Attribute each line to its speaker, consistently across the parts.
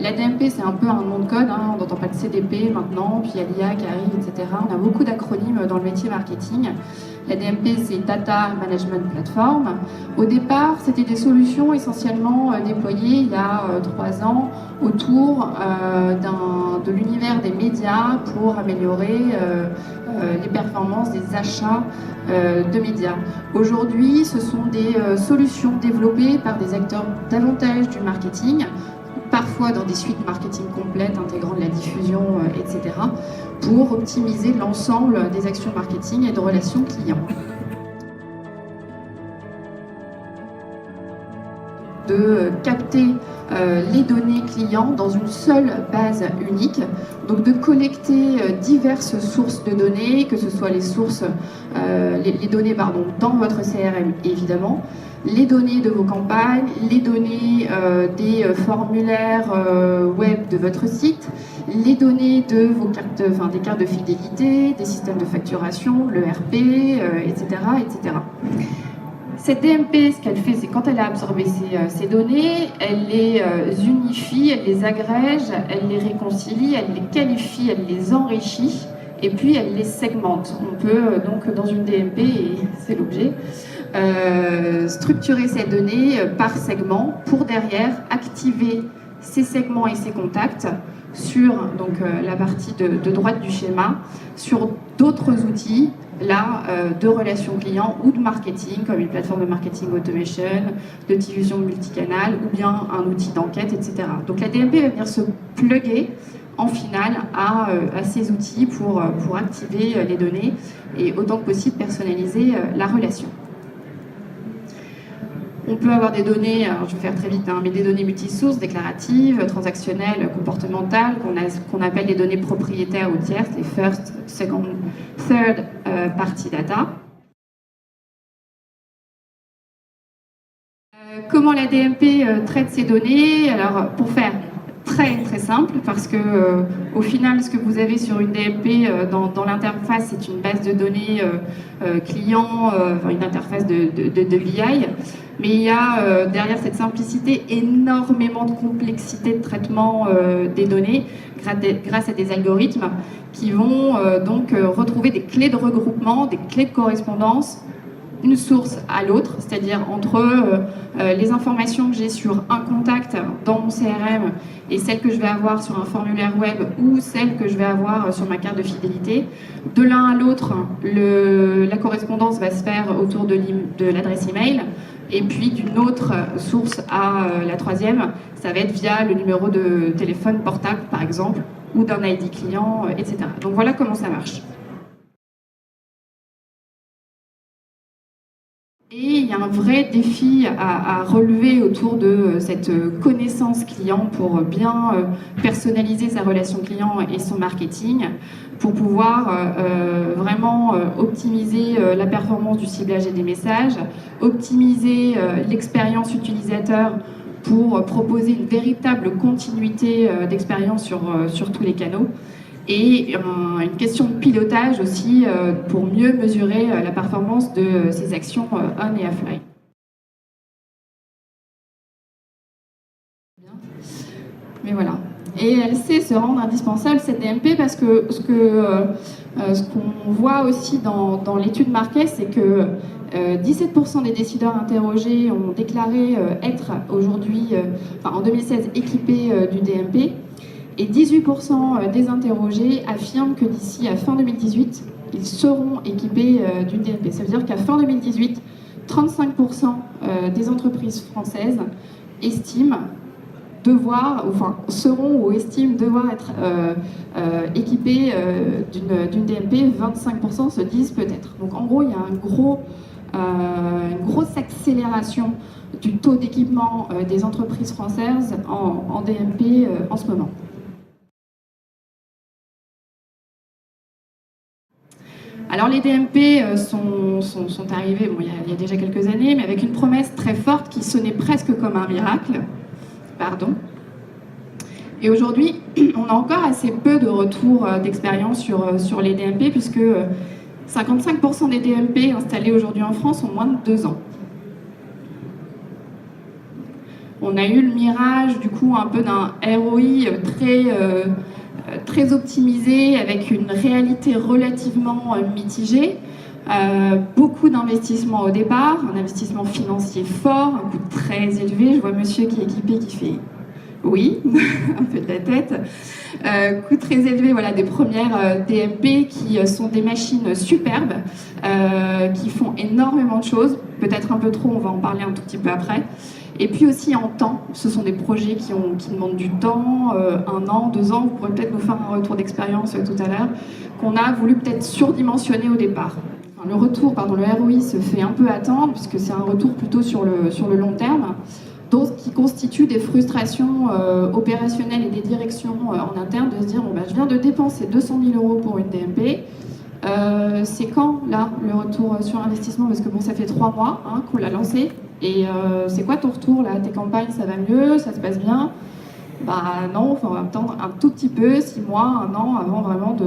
Speaker 1: La DMP, c'est un peu un nom de code, hein. On n'entend pas de CDP maintenant, puis il y a l'IA qui arrive, etc. On a beaucoup d'acronymes dans le métier marketing. La DMP, c'est Data Management Platform. Au départ, c'était des solutions essentiellement déployées il y a 3 ans autour de l'univers des médias pour améliorer les performances des achats de médias. Aujourd'hui, ce sont des solutions développées par des acteurs davantage du marketing, parfois dans des suites marketing complètes intégrant de la diffusion, etc., pour optimiser l'ensemble des actions marketing et de relations clients. De capter les données clients dans une seule base unique, donc de collecter diverses sources de données, que ce soit les sources, les données dans votre CRM évidemment, les données de vos campagnes, les données des formulaires web de votre site, les données de vos cartes, des cartes de fidélité, des systèmes de facturation, l'ERP, etc., etc. Cette DMP, ce qu'elle fait, c'est quand elle a absorbé ces données, elle les unifie, elle les agrège, elle les réconcilie, elle les qualifie, elle les enrichit, et puis elle les segmente. On peut donc, dans une DMP, et c'est l'objet, structurer ces données par segment pour derrière activer ces segments et ces contacts sur la partie de droite du schéma, sur d'autres outils là, de relations clients ou de marketing, comme une plateforme de marketing automation, de diffusion multicanal ou bien un outil d'enquête, etc. Donc la DMP va venir se plugger en finale à ces outils pour activer les données et autant que possible personnaliser la relation. On peut avoir des données, alors je vais faire très vite, mais des données multisources, déclaratives, transactionnelles, comportementales, qu'on appelle les données propriétaires ou tierces, les first, second, third party data. Comment la DMP traite ces données? Alors, pour faire très simple, parce que au final, ce que vous avez sur une DMP dans l'interface, c'est une base de données client, une interface de BI. Mais il y a derrière cette simplicité énormément de complexité de traitement des données grâce à des algorithmes qui vont retrouver des clés de regroupement, des clés de correspondance, une source à l'autre, c'est-à-dire entre les informations que j'ai sur un contact dans mon CRM et celles que je vais avoir sur un formulaire web ou celles que je vais avoir sur ma carte de fidélité. De l'un à l'autre, la correspondance va se faire autour de l'adresse email. Et puis d'une autre source à la troisième, ça va être via le numéro de téléphone portable, par exemple, ou d'un ID client, etc. Donc voilà comment ça marche. Et il y a un vrai défi à relever autour de cette connaissance client pour bien personnaliser sa relation client et son marketing, pour pouvoir vraiment optimiser la performance du ciblage et des messages, optimiser l'expérience utilisateur pour proposer une véritable continuité d'expérience sur tous les canaux. Et une question de pilotage aussi pour mieux mesurer la performance de ces actions on et offline. Mais voilà. Et elle sait se rendre indispensable, cette DMP, parce que ce qu'on voit aussi dans l'étude Marquet, c'est que 17% des décideurs interrogés ont déclaré être aujourd'hui, en 2016, équipés du DMP. Et 18% des interrogés affirment que d'ici à fin 2018, ils seront équipés d'une DMP. Ça veut dire qu'à fin 2018, 35% des entreprises françaises estiment seront ou estiment devoir être équipées d'une DMP. 25% se disent peut-être. Donc en gros, il y a une grosse accélération du taux d'équipement des entreprises françaises en DMP en ce moment. Alors les DMP sont arrivés il y a déjà quelques années, mais avec une promesse très forte qui sonnait presque comme un miracle. Et aujourd'hui, on a encore assez peu de retours d'expérience sur les DMP, puisque 55% des DMP installés aujourd'hui en France ont moins de 2 ans. On a eu le mirage du coup un peu d'un ROI très optimisé avec une réalité relativement mitigée. Beaucoup d'investissements au départ, un investissement financier fort, un coût très élevé. Je vois monsieur qui est équipé qui fait oui, un peu de la tête. Coût très élevé, voilà, des premières DMP qui sont des machines superbes, qui font énormément de choses, peut-être un peu trop, on va en parler un tout petit peu après. Et puis aussi en temps, ce sont des projets qui demandent du temps, 1 an, 2 ans, vous pourrez peut-être nous faire un retour d'expérience tout à l'heure, qu'on a voulu peut-être surdimensionner au départ. Enfin, le ROI se fait un peu attendre, puisque c'est un retour plutôt sur le long terme, donc qui constitue des frustrations opérationnelles et des directions en interne de se dire, bon, bah, je viens de dépenser 200 000 € pour une DMP, c'est quand, là, le retour sur investissement? Parce que bon, ça fait 3 mois hein, qu'on l'a lancé. Et c'est quoi ton retour, là? Tes campagnes, ça va mieux? Ça se passe bien? Bah non, on va attendre un tout petit peu, 6 mois, 1 an, avant vraiment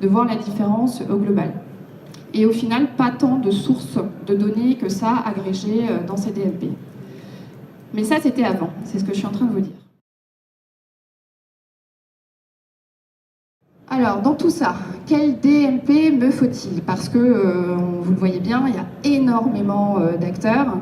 Speaker 1: de voir la différence au global. Et au final, pas tant de sources de données que ça agrégées dans ces DMP. Mais ça, c'était avant. C'est ce que je suis en train de vous dire. Alors, dans tout ça, quel DMP me faut-il? Parce que, vous le voyez bien, il y a énormément d'acteurs.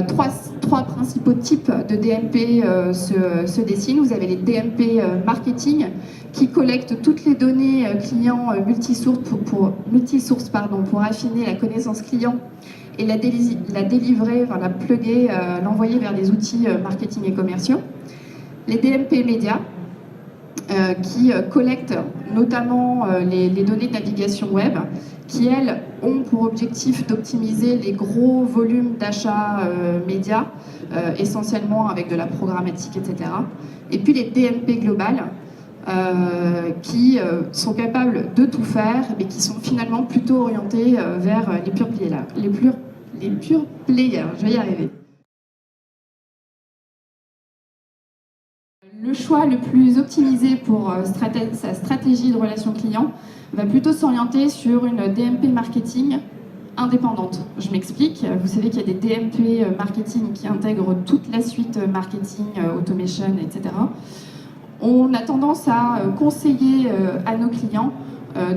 Speaker 1: Trois principaux types de DMP se dessinent. Vous avez les DMP marketing qui collectent toutes les données clients multisources pour affiner la connaissance client et la délivrer, enfin, la plugger, l'envoyer vers des outils marketing et commerciaux. Les DMP médias qui collectent notamment les données de navigation web, qui elles ont pour objectif d'optimiser les gros volumes d'achats médias, essentiellement avec de la programmatique, etc. Et puis les DMP globales, qui sont capables de tout faire, mais qui sont finalement plutôt orientés vers les pure players. Je vais y arriver. Le choix le plus optimisé pour sa stratégie de relation client va plutôt s'orienter sur une DMP marketing indépendante. Je m'explique. Vous savez qu'il y a des DMP marketing qui intègrent toute la suite marketing, automation, etc. On a tendance à conseiller à nos clients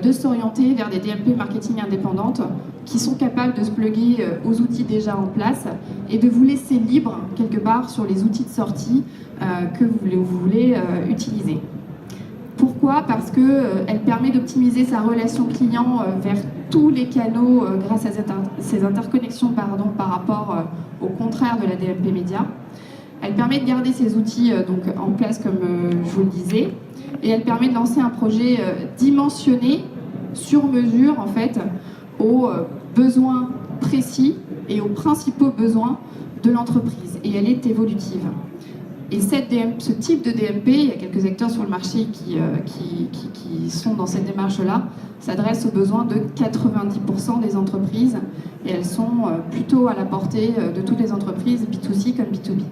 Speaker 1: de s'orienter vers des DMP marketing indépendantes qui sont capables de se plugger aux outils déjà en place et de vous laisser libre quelque part sur les outils de sortie que vous voulez utiliser. Pourquoi? Parce qu'elle permet d'optimiser sa relation client vers tous les canaux grâce à ces interconnexions par rapport au contraire de la DMP média. Elle permet de garder ces outils donc en place comme je vous le disais, et elle permet de lancer un projet dimensionné sur mesure en fait aux besoins précis et aux principaux besoins de l'entreprise, et elle est évolutive. Et ce type de DMP, il y a quelques acteurs sur le marché qui sont dans cette démarche-là, s'adresse aux besoins de 90% des entreprises, et elles sont plutôt à la portée de toutes les entreprises, B2C comme B2B.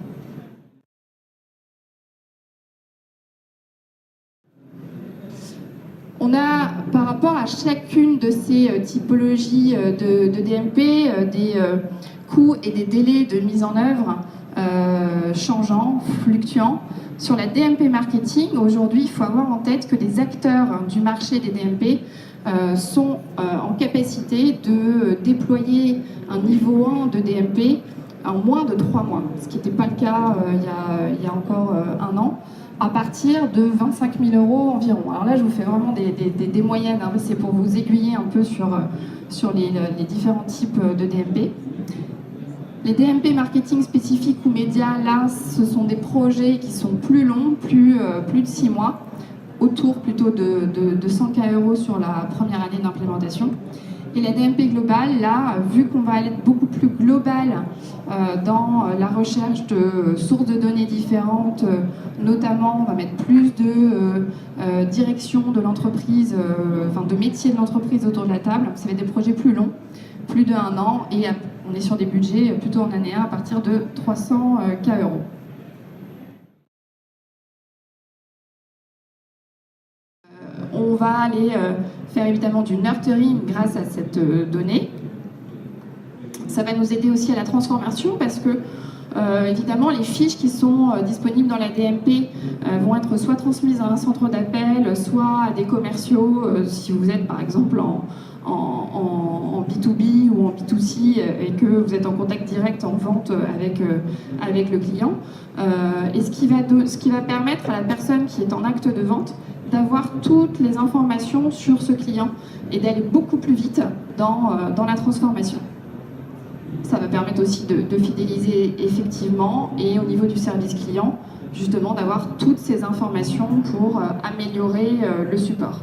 Speaker 1: On a, par rapport à chacune de ces typologies de DMP, des coûts et des délais de mise en œuvre changeants, fluctuants. Sur la DMP marketing, aujourd'hui, il faut avoir en tête que les acteurs du marché des DMP sont en capacité de déployer un niveau 1 de DMP en moins de 3 mois, ce qui n'était pas le cas il y a encore 1 an, à partir de 25 000 € environ. Alors là, je vous fais vraiment des moyennes, hein, c'est pour vous aiguiller un peu sur les différents types de DMP. Les DMP marketing spécifiques ou médias, là, ce sont des projets qui sont plus longs, plus de 6 mois, autour plutôt de 100 000 € sur la première année d'implémentation. Et la DMP globale, là, vu qu'on va aller beaucoup plus global dans la recherche de sources de données différentes, notamment on va mettre plus de direction de l'entreprise, enfin de métier de l'entreprise autour de la table, ça va être des projets plus longs, plus de 1 an, et on est sur des budgets plutôt en année 1 à partir de 300 000 €. On va aller faire évidemment du nurturing grâce à cette donnée. Ça va nous aider aussi à la transformation parce que Évidemment, les fiches qui sont disponibles dans la DMP vont être soit transmises à un centre d'appel, soit à des commerciaux, si vous êtes par exemple en B2B ou en B2C et que vous êtes en contact direct en vente avec le client. Et ce qui va permettre à la personne qui est en acte de vente d'avoir toutes les informations sur ce client et d'aller beaucoup plus vite dans la transformation. Ça va permettre aussi de fidéliser effectivement et au niveau du service client, justement d'avoir toutes ces informations pour améliorer le support.